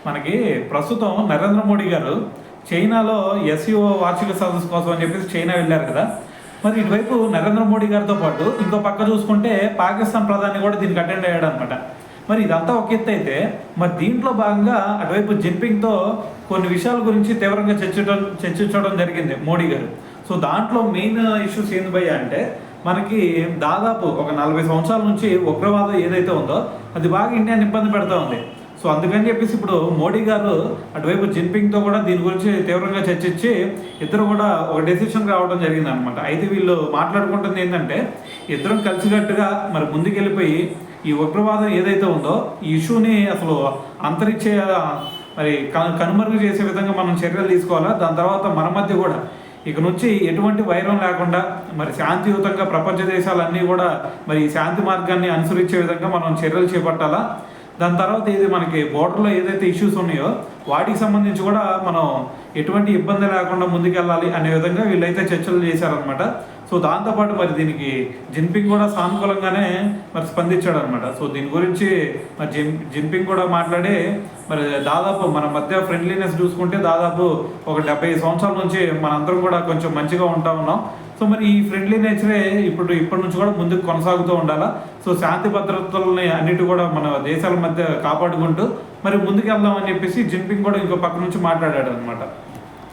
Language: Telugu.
మనకి ప్రస్తుతం నరేంద్ర మోడీ గారు చైనాలో ఎస్ఈఓ వార్షిక సదస్సు కోసం అని చెప్పేసి చైనా వెళ్ళారు కదా. మరి ఇటువైపు నరేంద్ర మోడీ గారితో పాటు ఇంకో పక్క చూసుకుంటే పాకిస్తాన్ ప్రధాని కూడా దీనికి అటెండ్ అయ్యాడు అనమాట. మరి ఇదంతా ఒక ఎత్తు అయితే, మరి దీంట్లో భాగంగా అటువైపు జిన్పింగ్తో కొన్ని విషయాల గురించి తీవ్రంగా చర్చించడం జరిగింది మోడీ గారు. సో దాంట్లో మెయిన్ ఇష్యూస్ ఏంది భయ్య అంటే, మనకి దాదాపు ఒక 40 సంవత్సరాల నుంచి ఉగ్రవాదం ఏదైతే ఉందో అది బాగా ఇండియాని ఇబ్బంది పెడతా ఉంది. సో అందుకని చెప్పేసి ఇప్పుడు మోడీ గారు అటువైపు జిన్పింగ్తో కూడా దీని గురించి తీవ్రంగా చర్చించి ఇద్దరు కూడా ఒక డెసిషన్ రావడం జరిగింది అనమాట. అయితే వీళ్ళు మాట్లాడుకుంటుంది ఏంటంటే, ఇద్దరం కలిసికట్టుగా మరి ముందుకెళ్ళిపోయి ఈ ఉగ్రవాదం ఏదైతే ఉందో ఈ ఇష్యూని అసలు అంతరించే మరి కనుమరుగు చేసే విధంగా మనం చర్యలు తీసుకోవాలా. దాని తర్వాత మన మధ్య కూడా ఇక నుంచి ఎటువంటి వైరం లేకుండా మరి శాంతియుతంగా ప్రపంచ దేశాలన్నీ కూడా మరి ఈ శాంతి మార్గాన్ని అనుసరించే విధంగా మనం చర్యలు చేపట్టాలా. దాని తర్వాత ఇది మనకి బోర్డర్లో ఏదైతే ఇష్యూస్ ఉన్నాయో వాటికి సంబంధించి కూడా మనం ఎటువంటి ఇబ్బంది లేకుండా ముందుకెళ్ళాలి అనే విధంగా వీళ్ళైతే చర్చలు చేశారనమాట. సో దాంతోపాటు మరి దీనికి జిన్పింగ్ కూడా సానుకూలంగానే మరి స్పందించాడు అనమాట. సో దీని గురించి మరి జిన్పింగ్ కూడా మాట్లాడి మరి దాదాపు మన మధ్య ఫ్రెండ్లీనెస్ చూసుకుంటే దాదాపు ఒక 70 సంవత్సరాల నుంచి మనందరం కూడా కొంచెం మంచిగా ఉంటా ఉన్నాం. సో మరి ఈ ఫ్రెండ్లీ నేచరే ఇప్పటి నుంచి కూడా ముందుకు కొనసాగుతూ ఉండాలా. సో శాంతి భద్రతలని అన్నిటి కూడా మన దేశాల మధ్య కాపాడుకుంటూ మరి ముందుకు వెళ్దామని చెప్పేసి జిన్పింగ్ కూడా ఇంకో పక్క నుంచి మాట్లాడాడు అనమాట.